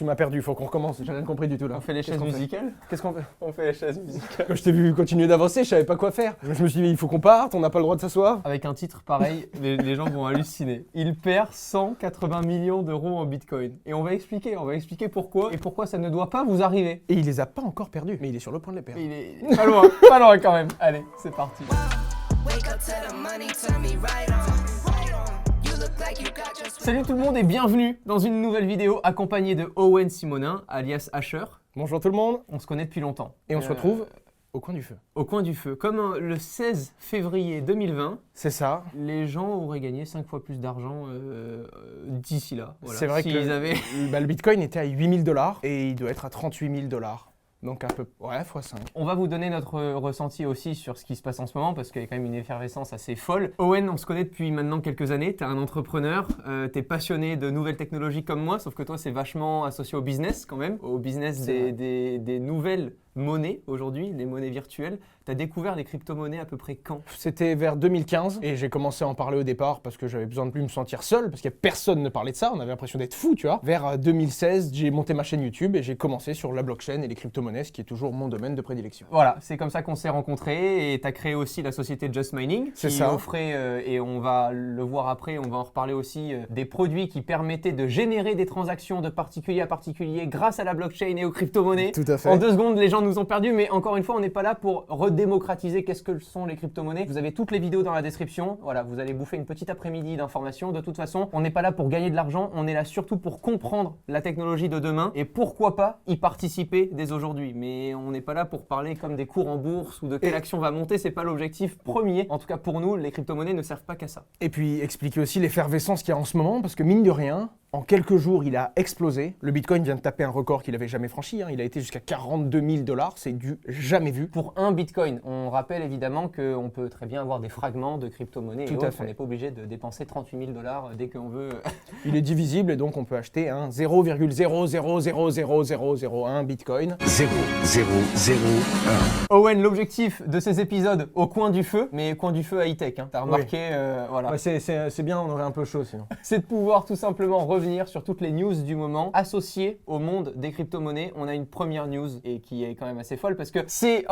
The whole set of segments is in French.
Tu m'as perdu, faut qu'on recommence, j'ai rien compris du tout là. On fait les chaises musicales. Qu'est-ce qu'on fait? On fait les chaises musicales. Quand je t'ai vu continuer d'avancer, je savais pas quoi faire. Je me suis dit, il faut qu'on parte, on n'a pas le droit de s'asseoir. Avec un titre pareil, les gens vont halluciner. Il perd 180 millions d'euros en bitcoin. Et on va expliquer pourquoi et pourquoi ça ne doit pas vous arriver. Et il les a pas encore perdus, mais il est sur le point de les perdre. Il est pas loin, pas loin quand même. Allez, c'est parti. Salut tout le monde et bienvenue dans une nouvelle vidéo accompagnée de Owen Simonin, alias Asher. Bonjour tout le monde. On se connaît depuis longtemps. Et on se retrouve au coin du feu. Au coin du feu. Comme le 16 février 2020, c'est ça. Les gens auraient gagné 5 fois plus d'argent d'ici là. Voilà. C'est vrai que le Bitcoin était à 8 000 $ et il doit être à 38 000 $. Donc un peu, x5. On va vous donner notre ressenti aussi sur ce qui se passe en ce moment parce qu'il y a quand même une effervescence assez folle. Owen, on se connaît depuis maintenant quelques années, tu es un entrepreneur, tu es passionné de nouvelles technologies comme moi, sauf que toi c'est vachement associé au business quand même, au business des nouvelles monnaies aujourd'hui, les monnaies virtuelles. Tu as découvert les crypto-monnaies à peu près quand? C'était vers 2015 et j'ai commencé à en parler au départ parce que j'avais besoin de plus me sentir seul parce qu'il n'y a personne ne parlait de ça, on avait l'impression d'être fou, tu vois. Vers 2016, j'ai monté ma chaîne YouTube et j'ai commencé sur la blockchain et les crypto-monnaies, ce qui est toujours mon domaine de prédilection. Voilà, c'est comme ça qu'on s'est rencontrés et tu as créé aussi la société Just Mining qui offrait, et on va le voir après, on va en reparler aussi, des produits qui permettaient de générer des transactions de particulier à particulier grâce à la blockchain et aux crypto-monnaies. Tout à fait. En 2 secondes, les gens nous ont perdus, mais encore une fois, on n'est pas là pour redémocratiser qu'est-ce que sont les crypto-monnaies. Vous avez toutes les vidéos dans la description. Voilà, vous allez bouffer une petite après-midi d'informations. De toute façon, on n'est pas là pour gagner de l'argent, on est là surtout pour comprendre la technologie de demain et pourquoi pas y participer dès aujourd'hui. Mais on n'est pas là pour parler comme des cours en bourse ou de quelle action va monter, c'est pas l'objectif premier. En tout cas pour nous, les crypto-monnaies ne servent pas qu'à ça. Et puis expliquer aussi l'effervescence qu'il y a en ce moment parce que mine de rien, en quelques jours, il a explosé. Le Bitcoin vient de taper un record qu'il n'avait jamais franchi. Il a été jusqu'à 42 000 $. C'est du jamais vu. Pour un Bitcoin, on rappelle évidemment qu'on peut très bien avoir des fragments de crypto-monnaies et autres. On n'est pas obligé de dépenser 38 000 $ dès qu'on veut. Il est divisible et donc on peut acheter un 0,000001 Bitcoin. 0,001. Owen, l'objectif de ces épisodes au coin du feu, mais coin du feu high-tech. T'as remarqué, voilà. Ouais, c'est bien, on aurait un peu chaud sinon. C'est de pouvoir tout simplement revenir sur toutes les news du moment associées au monde des crypto-monnaies. On a une première news et qui est quand même assez folle parce que c'est...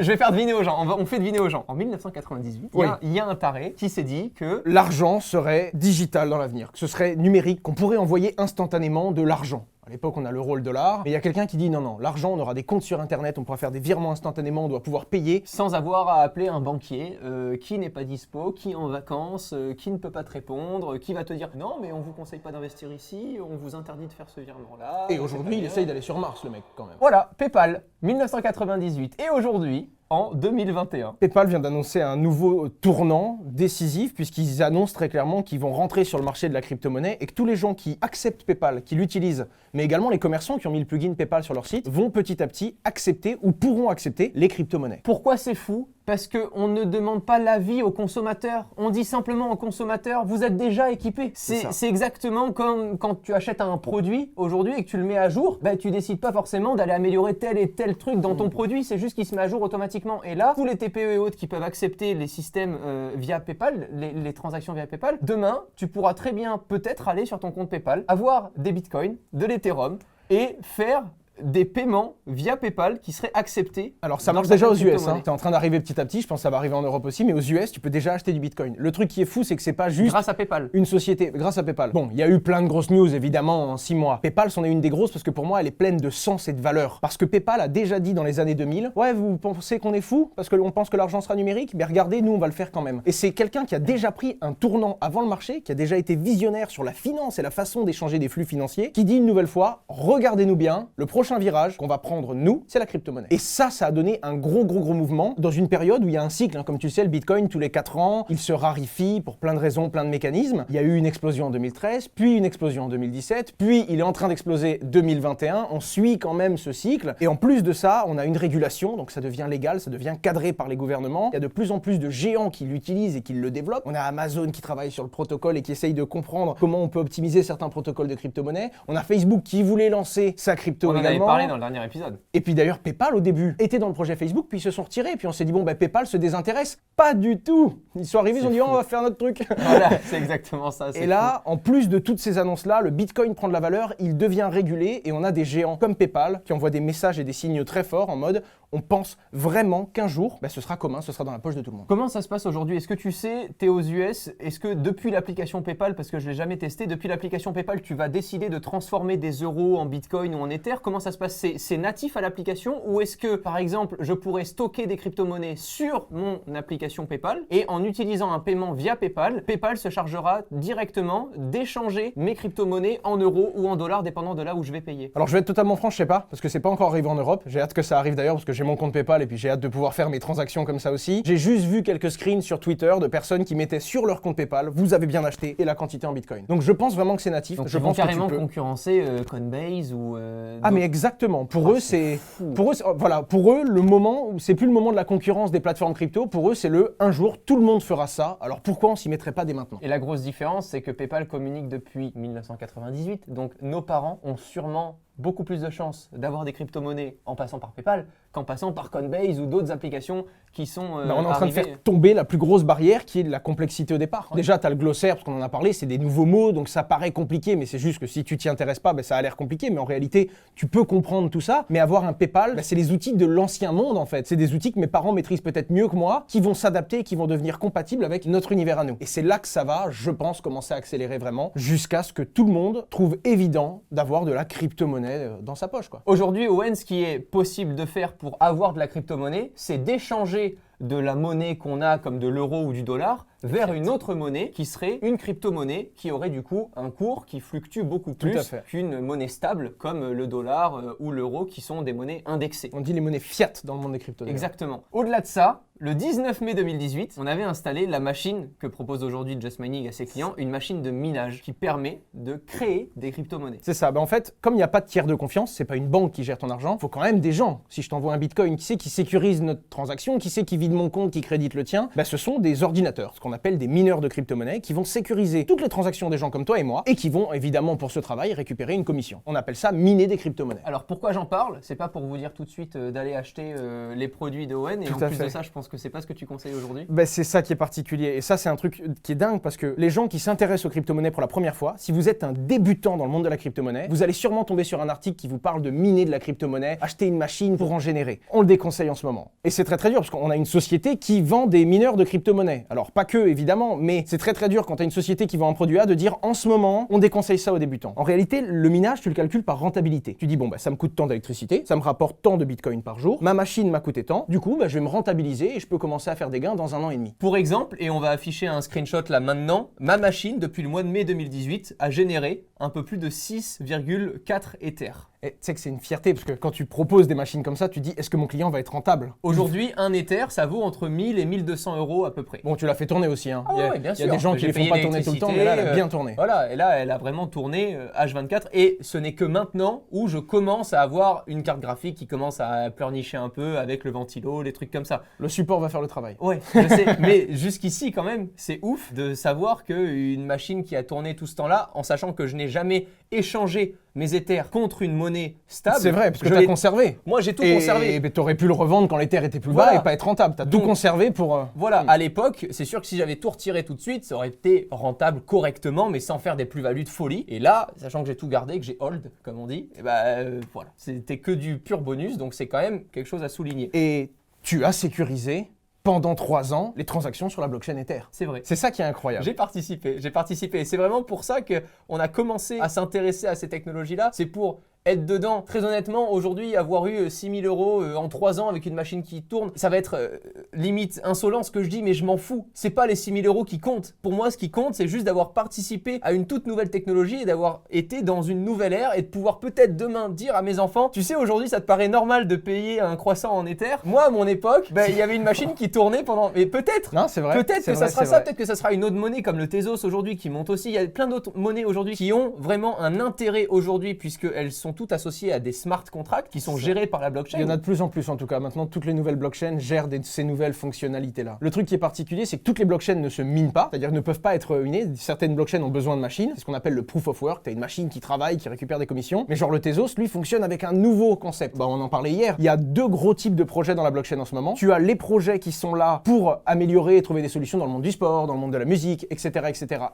Je vais faire deviner aux gens, on fait deviner aux gens. En 1998, il y a un taré qui s'est dit que... l'argent serait digital dans l'avenir, que ce serait numérique, qu'on pourrait envoyer instantanément de l'argent. À l'époque, on a l'euro, le dollar, mais il y a quelqu'un qui dit non, l'argent, on aura des comptes sur Internet, on pourra faire des virements instantanément, on doit pouvoir payer. Sans avoir à appeler un banquier qui n'est pas dispo, qui est en vacances, qui ne peut pas te répondre, qui va te dire non, mais on vous conseille pas d'investir ici, on vous interdit de faire ce virement-là. Et aujourd'hui, il essaye d'aller sur Mars, le mec, quand même. Voilà, PayPal, 1998. Et aujourd'hui, en 2021. PayPal vient d'annoncer un nouveau tournant décisif puisqu'ils annoncent très clairement qu'ils vont rentrer sur le marché de la crypto-monnaie et que tous les gens qui acceptent PayPal, qui l'utilisent, mais également les commerçants qui ont mis le plugin PayPal sur leur site, vont petit à petit accepter ou pourront accepter les crypto-monnaies. Pourquoi c'est fou ? Parce qu'on ne demande pas l'avis aux consommateurs. On dit simplement aux consommateurs, vous êtes déjà équipés. C'est exactement comme quand tu achètes un produit aujourd'hui et que tu le mets à jour, tu décides pas forcément d'aller améliorer tel et tel truc dans ton produit, c'est juste qu'il se met à jour automatiquement. Et là, tous les TPE et autres qui peuvent accepter les systèmes via PayPal, les transactions via PayPal, demain, tu pourras très bien peut-être aller sur ton compte PayPal, avoir des Bitcoins, de l'Ethereum et faire des paiements via PayPal qui seraient acceptés. Alors ça marche déjà aux US, c'est en train d'arriver petit à petit, je pense que ça va arriver en Europe aussi, mais aux US tu peux déjà acheter du Bitcoin. Le truc qui est fou, c'est que c'est pas juste grâce à PayPal. Une société, grâce à PayPal. Bon, il y a eu plein de grosses news évidemment en 6 mois. PayPal c'en est une des grosses parce que pour moi elle est pleine de sens et de valeur. Parce que PayPal a déjà dit dans les années 2000, ouais vous pensez qu'on est fou parce qu'on pense que l'argent sera numérique, mais regardez nous on va le faire quand même. Et c'est quelqu'un qui a déjà pris un tournant avant le marché, qui a déjà été visionnaire sur la finance et la façon d'échanger des flux financiers, qui dit une nouvelle fois, regardez-nous bien, le prochain virage qu'on va prendre nous, c'est la crypto-monnaie. Et ça a donné un gros mouvement dans une période où il y a un cycle, comme tu le sais, le Bitcoin tous les 4 ans, il se raréfie pour plein de raisons, plein de mécanismes. Il y a eu une explosion en 2013, puis une explosion en 2017, puis il est en train d'exploser 2021, on suit quand même ce cycle. Et en plus de ça, on a une régulation, donc ça devient légal, ça devient cadré par les gouvernements. Il y a de plus en plus de géants qui l'utilisent et qui le développent. On a Amazon qui travaille sur le protocole et qui essaye de comprendre comment on peut optimiser certains protocoles de crypto-monnaie. On a Facebook qui voulait lancer sa crypto également. exactement. parlé dans le dernier épisode. Et puis d'ailleurs, PayPal au début était dans le projet Facebook, puis ils se sont retirés. Puis on s'est dit, bon, PayPal se désintéresse. Pas du tout. Ils sont arrivés, ils ont dit, on va faire notre truc. Voilà, c'est exactement ça. Et là, en plus de toutes ces annonces-là, le Bitcoin prend de la valeur, il devient régulé et on a des géants comme PayPal qui envoient des messages et des signaux très forts en mode on pense vraiment qu'un jour, ce sera commun, ce sera dans la poche de tout le monde. Comment ça se passe aujourd'hui? Est-ce que tu sais, tu es aux US, est-ce que depuis l'application PayPal, parce que je ne l'ai jamais testé, depuis l'application PayPal, tu vas décider de transformer des euros en Bitcoin ou en Ether? Comment ça se passe? C'est natif à l'application ou est-ce que, par exemple, je pourrais stocker des crypto-monnaies sur mon application PayPal et en utilisant un paiement via PayPal, PayPal se chargera directement d'échanger mes crypto-monnaies en euros ou en dollars, dépendant de là où je vais payer? Alors je vais être totalement franc, je sais pas, parce que c'est pas encore arrivé en Europe. J'ai hâte que ça arrive d'ailleurs, parce que j'ai mon compte PayPal et puis j'ai hâte de pouvoir faire mes transactions comme ça aussi. J'ai juste vu quelques screens sur Twitter de personnes qui mettaient sur leur compte PayPal, vous avez bien acheté et la quantité en Bitcoin. Donc je pense vraiment que c'est natif. Donc je ils pense vont carrément que tu peux. concurrencer Coinbase ou... Ah mais exactement, pour eux c'est... Pour eux, le moment où c'est plus le moment de la concurrence des plateformes crypto, pour eux c'est le un jour tout le monde fera ça, alors pourquoi on s'y mettrait pas dès maintenant? Et la grosse différence, c'est que PayPal communique depuis 1998, donc nos parents ont sûrement beaucoup plus de chances d'avoir des crypto-monnaies en passant par PayPal qu'en passant par Coinbase ou d'autres applications qui sont On est en train de arrivées. faire tomber la plus grosse barrière qui est la complexité au départ. Ouais. Déjà, tu as le glossaire, parce qu'on en a parlé, c'est des nouveaux mots, donc ça paraît compliqué, mais c'est juste que si tu t'y intéresses pas, ça a l'air compliqué, mais en réalité, tu peux comprendre tout ça. Mais avoir un PayPal, c'est les outils de l'ancien monde en fait. C'est des outils que mes parents maîtrisent peut-être mieux que moi, qui vont s'adapter, qui vont devenir compatibles avec notre univers à nous. Et c'est là que ça va, je pense, commencer à accélérer vraiment, jusqu'à ce que tout le monde trouve évident d'avoir de la crypto-monnaie dans sa poche, quoi. Aujourd'hui, Owen, ce qui est possible de faire pour avoir de la crypto-monnaie, c'est d'échanger de la monnaie qu'on a comme de l'euro ou du dollar vers une autre monnaie qui serait une crypto-monnaie qui aurait du coup un cours qui fluctue beaucoup Tout à plus fait. qu'une monnaie stable comme le dollar ou l'euro qui sont des monnaies indexées. On dit les monnaies fiat dans le monde des cryptos. Exactement. Au-delà de ça, le 19 mai 2018, on avait installé la machine que propose aujourd'hui Just Mining à ses clients, une machine de minage qui permet de créer des crypto-monnaies. C'est ça. En fait, comme il n'y a pas de tiers de confiance, c'est pas une banque qui gère ton argent, il faut quand même des gens. Si je t'envoie un Bitcoin, qui c'est qui sécurise notre transaction, qui c'est qui vide mon compte, qui crédite le tien, ce sont des ordinateurs, ce qu'on appelle des mineurs de crypto-monnaies, qui vont sécuriser toutes les transactions des gens comme toi et moi, et qui vont évidemment pour ce travail récupérer une commission. On appelle ça miner des crypto-monnaies. Alors pourquoi j'en parle? C'est pas pour vous dire tout de suite d'aller acheter les produits de Owen, et Tout en à plus de fait. ça, je pense que c'est pas ce que tu conseilles aujourd'hui. C'est ça qui est particulier. Et ça, c'est un truc qui est dingue parce que les gens qui s'intéressent aux crypto-monnaies pour la première fois, si vous êtes un débutant dans le monde de la crypto-monnaie, vous allez sûrement tomber sur un article qui vous parle de miner de la crypto-monnaie, acheter une machine pour en générer. On le déconseille en ce moment. Et c'est très très dur parce qu'on a une société qui vend des mineurs de crypto-monnaie. Alors pas que, évidemment, mais c'est très très dur quand tu as une société qui vend un produit A de dire en ce moment, on déconseille ça aux débutants. En réalité, le minage, tu le calcules par rentabilité. Tu dis, ça me coûte tant d'électricité, ça me rapporte tant de bitcoin par jour, ma machine m'a coûté tant, du coup, je vais me rentabiliser et je peux commencer à faire des gains dans 1 an et demi. Pour exemple, et on va afficher un screenshot là maintenant, ma machine, depuis le mois de mai 2018, a généré un peu plus de 6,4 Ether. Et tu sais que c'est une fierté parce que quand tu proposes des machines comme ça, tu dis est-ce que mon client va être rentable? Aujourd'hui, un Ether, ça vaut entre 1000 et 1200 euros à peu près. Bon, tu l'as fait tourner aussi, hein. Ah il y a, ouais, bien il y a sûr. des gens qui J'ai les font payé pas tourner tout le temps, mais là, elle a bien tourné. Voilà, et là, elle a vraiment tourné H24. Et ce n'est que maintenant où je commence à avoir une carte graphique qui commence à pleurnicher un peu avec le ventilo, les trucs comme ça. Le support va faire le travail. Ouais, je sais. Mais jusqu'ici, quand même, c'est ouf de savoir qu'une machine qui a tourné tout ce temps-là, en sachant que je n'ai jamais échangé mes Ethers contre une monnaie stable. C'est vrai, parce que je tu as l'ai- conservé. Moi, j'ai tout conservé. Et tu aurais pu le revendre quand l'Ether était plus Voilà. bas et pas être rentable. Tu as tout Donc, conservé pour... Voilà, à l'époque, c'est sûr que si j'avais tout retiré tout de suite, ça aurait été rentable correctement, mais sans faire des plus-values de folie. Et là, sachant que j'ai tout gardé, que j'ai hold, comme on dit, voilà, c'était que du pur bonus, donc c'est quand même quelque chose à souligner. Et tu as sécurisé pendant 3 ans les transactions sur la blockchain Ether. C'est vrai. C'est ça qui est incroyable. J'ai participé. Et c'est vraiment pour ça qu'on a commencé à s'intéresser à ces technologies-là. C'est pour être dedans. Très honnêtement, aujourd'hui, avoir eu 6 000 euros en 3 ans avec une machine qui tourne, ça va être limite insolent ce que je dis, mais je m'en fous. C'est pas les 6 000 euros qui comptent. Pour moi, ce qui compte, c'est juste d'avoir participé à une toute nouvelle technologie et d'avoir été dans une nouvelle ère et de pouvoir peut-être demain dire à mes enfants, tu sais, aujourd'hui, ça te paraît normal de payer un croissant en Ether. Moi, à mon époque, il y avait une machine qui tournait pendant... Et peut-être Non, c'est vrai. Peut-être c'est que vrai, ça sera c'est ça, vrai. peut-être que ça sera une autre monnaie comme le Tezos aujourd'hui qui monte aussi. Il y a plein d'autres monnaies aujourd'hui qui ont vraiment un intérêt aujourd'hui puisqu'elles sont toutes associées à des smart contracts qui sont gérés par la blockchain. Il y en a de plus en plus en tout cas. Maintenant, toutes les nouvelles blockchains gèrent ces nouvelles fonctionnalités-là. Le truc qui est particulier, c'est que toutes les blockchains ne se minent pas, c'est-à-dire ne peuvent pas être minées. Certaines blockchains ont besoin de machines, c'est ce qu'on appelle le proof of work. T'as une machine qui travaille, qui récupère des commissions. Mais genre le Tezos, lui, fonctionne avec un nouveau concept. Bah, on en parlait hier. Il y a deux gros types de projets dans la blockchain en ce moment. Tu as les projets qui sont là pour améliorer et trouver des solutions dans le monde du sport, dans le monde de la musique, etc.,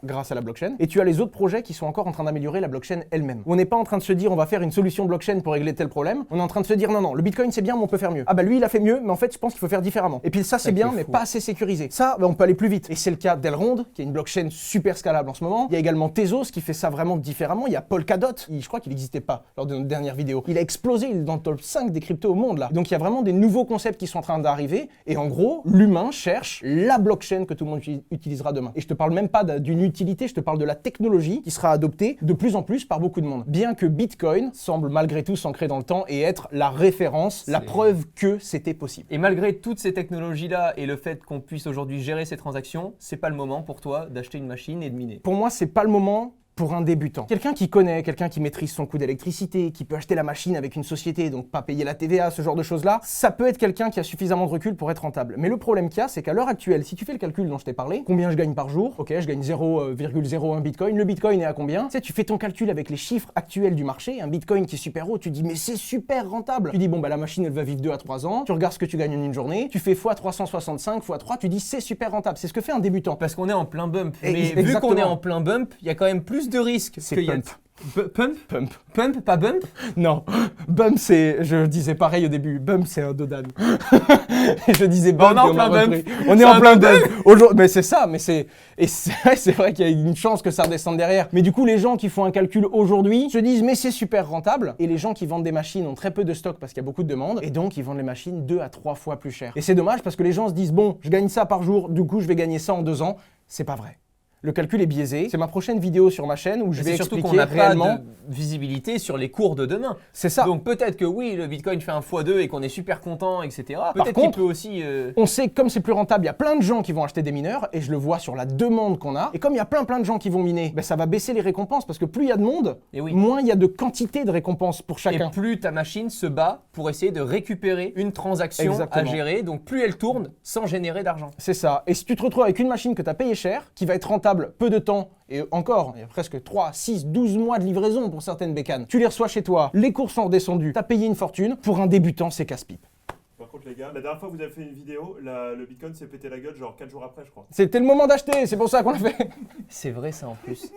grâce à la blockchain. Et tu as les autres projets qui sont encore en train d'améliorer la blockchain elle-même. On n'est pas en train de se dire on va faire une solution blockchain pour régler tel problème. On est en train de se dire non, le Bitcoin c'est bien, mais on peut faire mieux. Ah bah lui il a fait mieux, mais en fait je pense qu'il faut faire différemment. Et puis ça c'est bien, mais pas assez sécurisé. Ça, bah, on peut aller plus vite. Et c'est le cas d'Elrond, qui est une blockchain super scalable en ce moment. Il y a également Tezos qui fait ça vraiment différemment. Il y a Polkadot, je crois qu'il n'existait pas lors de notre dernière vidéo. Il a explosé, il est dans le top 5 des cryptos au monde là. Donc il y a vraiment des nouveaux concepts qui sont en train d'arriver. Et en gros, l'humain cherche la blockchain que tout le monde utilisera demain. Et je te parle même pas d'une utilité, je te parle de la technologie qui sera adoptée de plus en plus par beaucoup de monde. Bien que Bitcoin semble malgré tout s'ancrer dans le temps et être la référence, la preuve que c'était possible. Et malgré toutes ces technologies-là et le fait qu'on puisse aujourd'hui gérer ces transactions, c'est pas le moment pour toi d'acheter une machine et de miner. Pour moi, c'est pas le moment pour un débutant. Quelqu'un qui connaît, quelqu'un qui maîtrise son coût d'électricité, qui peut acheter la machine avec une société, donc pas payer la TVA, ce genre de choses-là, ça peut être quelqu'un qui a suffisamment de recul pour être rentable. Mais le problème qu'il y a, c'est qu'à l'heure actuelle, si tu fais le calcul dont je t'ai parlé, combien je gagne par jour, ok, je gagne 0,01 Bitcoin, le Bitcoin est à combien? Tu sais, tu fais ton calcul avec les chiffres actuels du marché, un Bitcoin qui est super haut, tu dis mais c'est super rentable. Tu dis bon bah la machine elle va vivre 2 à 3 ans, tu regardes ce que tu gagnes en une journée, tu fais x365, x3, tu dis c'est super rentable. C'est ce que fait un débutant. Parce qu'on est en plein bump. Mais vu qu'on est en plein bump, il y a quand même plus de risques. C'est pump. Pump? Pump, pas bump? Non, bump c'est, je disais pareil au début, bump c'est un dos d'âne. Je disais bump, on est en plein bump. On est en plein bump. Mais c'est ça, mais c'est vrai qu'il y a une chance que ça redescende derrière. Mais du coup, les gens qui font un calcul aujourd'hui se disent mais c'est super rentable. Et les gens qui vendent des machines ont très peu de stock parce qu'il y a beaucoup de demandes. Et donc, ils vendent les machines 2 à 3 fois plus cher. Et c'est dommage parce que les gens se disent bon, je gagne ça par jour, du coup, je vais gagner ça en 2 ans. C'est pas vrai. Le calcul est biaisé. C'est ma prochaine vidéo sur ma chaîne où je vais expliquer réellement. Surtout qu'on n'a pas de visibilité sur les cours de demain. C'est ça. Donc peut-être que oui, le Bitcoin fait un x2 et qu'on est super content, etc. Peut-être qu'il peut aussi... On sait que comme c'est plus rentable, il y a plein de gens qui vont acheter des mineurs et je le vois sur la demande qu'on a. Et comme il y a plein de gens qui vont miner, ben ça va baisser les récompenses parce que plus il y a de monde, moins il y a de quantité de récompenses pour chacun. Et plus ta machine se bat pour essayer de récupérer une transaction à gérer. Donc plus elle tourne sans générer d'argent. C'est ça. Et si tu te retrouves avec une machine que tu as payée cher, qui va être rentable peu de temps, et encore, il y a presque 3, 6, 12 mois de livraison pour certaines bécanes. Tu les reçois chez toi, les cours sont redescendus, t'as payé une fortune. Pour un débutant, c'est casse-pipe. Par contre les gars, la dernière fois que vous avez fait une vidéo, le Bitcoin s'est pété la gueule genre 4 jours après je crois. C'était le moment d'acheter, c'est pour ça qu'on l'a fait. C'est vrai ça en plus.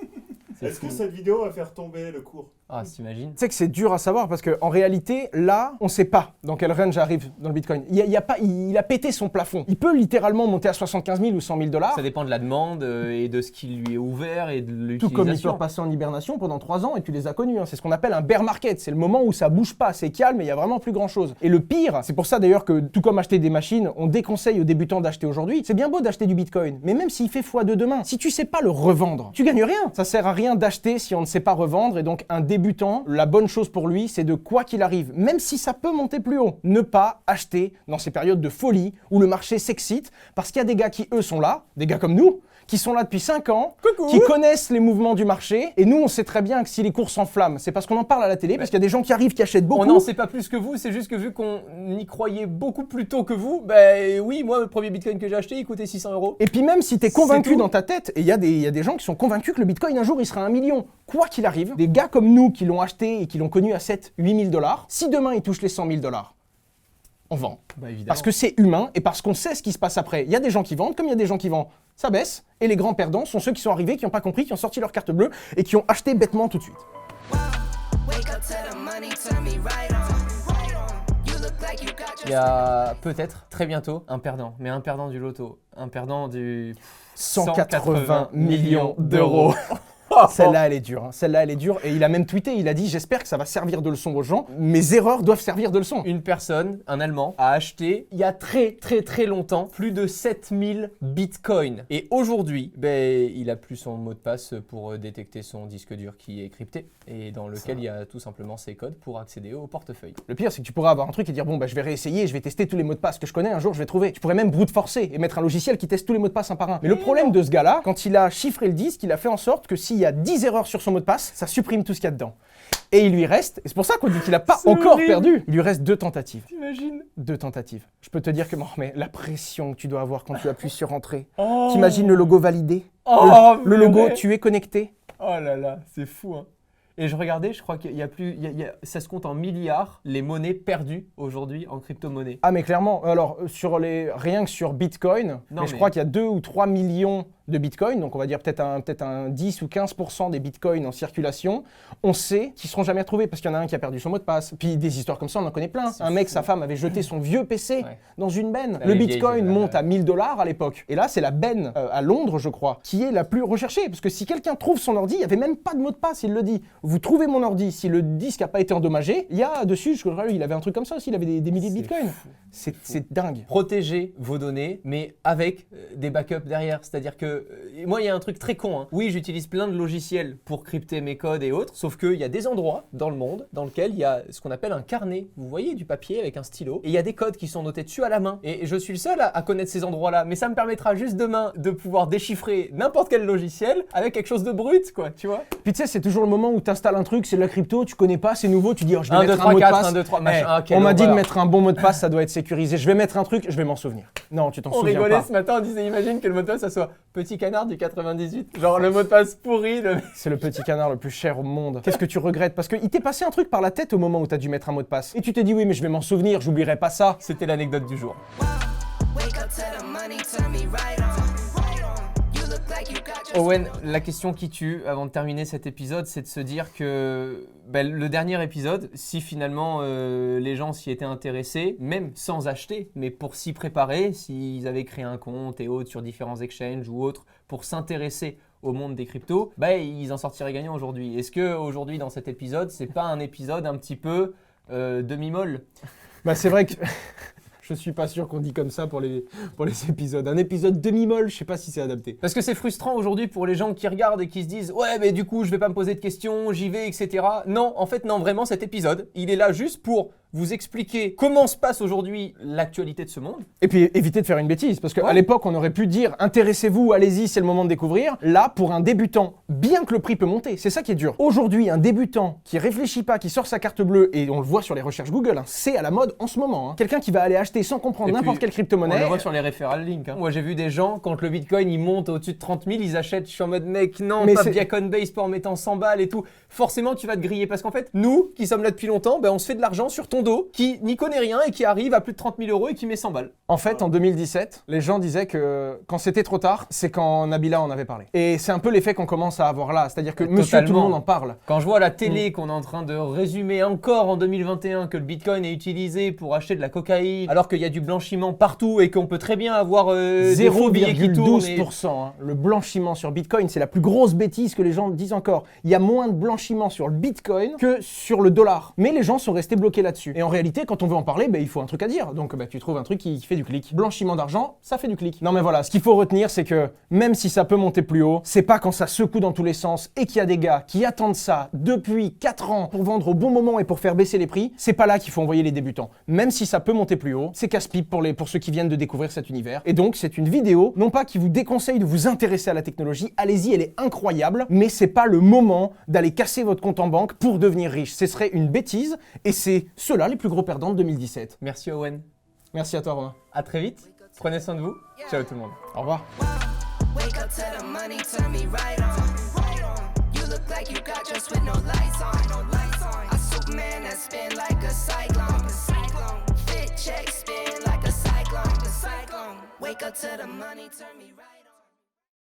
Est-ce que cette vidéo va faire tomber le cours? Ah, t'imagines? Tu sais que c'est dur à savoir parce qu'en réalité, là, on sait pas dans quel range arrive dans le Bitcoin. Il a pété son plafond. Il peut littéralement monter à 75 000 ou 100 000 $. Ça dépend de la demande et de ce qui lui est ouvert et de l'utilisation. Tout comme il peut repasser en hibernation pendant 3 ans et tu les as connus. Hein. C'est ce qu'on appelle un bear market. C'est le moment où ça bouge pas, c'est calme et il y a vraiment plus grand chose. Et le pire, c'est pour ça d'ailleurs que tout comme acheter des machines, on déconseille aux débutants d'acheter aujourd'hui. C'est bien beau d'acheter du Bitcoin, mais même s'il fait x2 demain, si tu sais pas le revendre, tu gagnes rien. Ça sert à rien d'acheter si on ne sait pas revendre et donc un débutant, la bonne chose pour lui, c'est de quoi qu'il arrive, même si ça peut monter plus haut, ne pas acheter dans ces périodes de folie où le marché s'excite parce qu'il y a des gars qui eux sont là, des gars comme nous, qui sont là depuis 5 ans, qui connaissent les mouvements du marché. Et nous, on sait très bien que si les cours s'enflamment, c'est parce qu'on en parle à la télé, parce qu'il y a des gens qui arrivent, qui achètent beaucoup. On n'en sait pas plus que vous, c'est juste que vu qu'on y croyait beaucoup plus tôt que vous, ben oui, moi, le premier Bitcoin que j'ai acheté, il coûtait 600 €. Et puis même si t'es convaincu dans ta tête, et il y a des gens qui sont convaincus que le Bitcoin, un jour, il sera 1 million. Quoi qu'il arrive, des gars comme nous qui l'ont acheté et qui l'ont connu à 7-8 000 $, si demain, ils touchent les 100 000 $, on vend. Bah, parce que c'est humain et parce qu'on sait ce qui se passe après. Il y a des gens qui vendent, comme il y a des gens qui vendent, ça baisse. Et les grands perdants sont ceux qui sont arrivés, qui n'ont pas compris, qui ont sorti leur carte bleue et qui ont acheté bêtement tout de suite. Il y a peut-être, très bientôt, un perdant. Mais un perdant du loto. Un perdant du... 180 millions d'euros. Celle-là, elle est dure. Hein. Celle-là, elle est dure. Et il a même tweeté, il a dit « J'espère que ça va servir de leçon aux gens. Mes erreurs doivent servir de leçon. » Une personne, un Allemand, a acheté, il y a très longtemps, plus de 7000 bitcoins. Et aujourd'hui, ben, il a plus son mot de passe pour détecter son disque dur qui est crypté et dans lequel il y a tout simplement ses codes pour accéder au portefeuille. Le pire, c'est que tu pourrais avoir un truc et dire « Bon, bah, je vais réessayer, je vais tester tous les mots de passe que je connais. Un jour, je vais trouver. » Tu pourrais même brute forcer et mettre un logiciel qui teste tous les mots de passe un par un. Mais le problème de ce gars-là, quand il a chiffré le disque, il a fait en sorte que s'il y a 10 erreurs sur son mot de passe, ça supprime tout ce qu'il y a dedans. Et il lui reste, et c'est pour ça qu'on dit qu'il a pas C'est encore horrible. perdu, il lui reste 2 tentatives. T'imagines? 2 tentatives. Je peux te dire que, mais la pression que tu dois avoir quand tu appuies sur entrée. Oh. T'imagines le logo validé, Oh, le logo purée. tu es connecté. Oh là là, c'est fou, hein. Et je regardais, je crois qu'il y a plus, ça se compte en milliards les monnaies perdues aujourd'hui en crypto-monnaie. Ah mais clairement, alors rien que sur Bitcoin, Non, mais je mais- crois qu'il y a 2 ou 3 millions de Bitcoin, donc on va dire peut-être un 10 ou 15% des Bitcoins en circulation, on sait qu'ils seront jamais retrouvés parce qu'il y en a un qui a perdu son mot de passe. Puis des histoires comme ça, on en connaît plein. C'est Un mec, fou. sa femme avait jeté son vieux PC Ouais. dans une benne. Elle Le est vieille, Bitcoin celle-là. monte à 1000 $ à l'époque. Et là, c'est la benne à Londres, je crois, qui est la plus recherchée. Parce que si quelqu'un trouve son ordi, il n'y avait même pas de mot de passe, il le dit. Vous trouvez mon ordi, si le disque n'a pas été endommagé, il y a dessus, je crois, il avait un truc comme ça aussi, il avait des milliers de C'est Bitcoins. fou. C'est dingue. Protégez vos données, mais avec des backups derrière. C'est-à-dire que, moi, il y a un truc très con, hein. Oui, j'utilise plein de logiciels pour crypter mes codes et autres, sauf qu'il y a des endroits dans le monde dans lesquels il y a ce qu'on appelle un carnet. Vous voyez, du papier avec un stylo, et il y a des codes qui sont notés dessus à la main. Et je suis le seul à connaître ces endroits-là, mais ça me permettra juste demain de pouvoir déchiffrer n'importe quel logiciel avec quelque chose de brut, quoi, tu vois. Puis tu sais, c'est toujours le moment où tu installes un truc, c'est de la crypto, tu connais pas, c'est nouveau, tu dis, oh, je vais 1, mettre 2, un 3, mot de 4, passe. 1, 2, 3, Eh, machin. Ah, quelle on m'a dit de horreur. mettre un bon mot de passe, ça doit être sécurisé. Je vais mettre un truc, je vais m'en souvenir. Non, tu t'en On souviens rigolait pas. ce matin, on disait imagine que le mot de passe ça soit petit canard du 98. Genre le mot de passe pourri. C'est le petit canard le plus cher au monde. Qu'est-ce que tu regrettes? Parce qu'il t'est passé un truc par la tête au moment où t'as dû mettre un mot de passe. Et tu t'es dit, oui, mais je vais m'en souvenir, j'oublierai pas ça. C'était l'anecdote du jour. Wake up to the money, turn me right on. You look like you got your Owen, la question qui tue avant de terminer cet épisode, c'est de se dire que le dernier épisode, si finalement les gens s'y étaient intéressés, même sans acheter, mais pour s'y préparer, s'ils avaient créé un compte et autres sur différents exchanges ou autres, pour s'intéresser au monde des cryptos, ils en sortiraient gagnants aujourd'hui. Est-ce que aujourd'hui dans cet épisode, c'est pas un épisode un petit peu demi-molle? Bah, c'est vrai que. Je suis pas sûr qu'on dit comme ça pour les épisodes. Un épisode demi-molle, je sais pas si c'est adapté. Parce que c'est frustrant aujourd'hui pour les gens qui regardent et qui se disent « Ouais, mais du coup, je vais pas me poser de questions, j'y vais, etc. » Non, en fait, non, vraiment, cet épisode, il est là juste pour vous expliquer comment se passe aujourd'hui l'actualité de ce monde. Et puis éviter de faire une bêtise, parce qu'à Ouais. l'époque, on aurait pu dire intéressez-vous, allez-y, c'est le moment de découvrir. Là, pour un débutant, bien que le prix peut monter, c'est ça qui est dur. Aujourd'hui, un débutant qui réfléchit pas, qui sort sa carte bleue, et on le voit sur les recherches Google, hein, c'est à la mode en ce moment. Hein. Quelqu'un qui va aller acheter sans comprendre Et puis, n'importe quelle On crypto-monnaie. le voit sur les referral links. Moi, j'ai vu des gens, quand le Bitcoin il monte au-dessus de 30 000, ils achètent. Je suis en mode mec, non, Mais pas c'est- via Coinbase pour en mettant 100 balles et tout. Forcément, tu vas te griller parce qu'en fait, nous qui sommes là depuis longtemps, on se fait de l'argent sur ton dos, qui n'y connaît rien et qui arrive à plus de 30 000 euros et qui met 100 balles. En fait, en 2017, les gens disaient que quand c'était trop tard, c'est quand Nabila en avait parlé. Et c'est un peu l'effet qu'on commence à avoir là, c'est-à-dire que monsieur tout le Totalement. monde en parle. Quand je vois à la télé qu'on est en train de résumer encore en 2021 que le Bitcoin est utilisé pour acheter de la cocaïne, alors qu'il y a du blanchiment partout et qu'on peut très bien avoir des faux billets qui tournent. et- 0,12%. Hein. Le blanchiment sur Bitcoin, c'est la plus grosse bêtise que les gens disent encore. Il y a moins de blanchiment sur le Bitcoin que sur le dollar. Mais les gens sont restés bloqués là-dessus. Et en réalité, quand on veut en parler, il faut un truc à dire. Donc tu trouves un truc qui fait du clic. Blanchiment d'argent, ça fait du clic. Non mais voilà, ce qu'il faut retenir, c'est que même si ça peut monter plus haut, c'est pas quand ça secoue dans tous les sens et qu'il y a des gars qui attendent ça depuis 4 ans pour vendre au bon moment et pour faire baisser les prix, c'est pas là qu'il faut envoyer les débutants. Même si ça peut monter plus haut, c'est casse-pipe pour ceux qui viennent de découvrir cet univers. Et donc c'est une vidéo, non pas qui vous déconseille de vous intéresser à la technologie, allez-y, elle est incroyable, mais c'est pas le moment d'aller casser votre compte en banque pour devenir riche. Ce serait une bêtise et c'est ceux-là les plus gros perdants de 2017. Merci Owen. Merci à toi Romain. À très vite. Prenez soin de vous. Ciao tout le monde. Au revoir. wake up to the money, turn me right on. You look like you got just with no lights on. A Superman that spin like a cyclone. Fit check spin like a cyclone. Wake up to the money, turn me right on.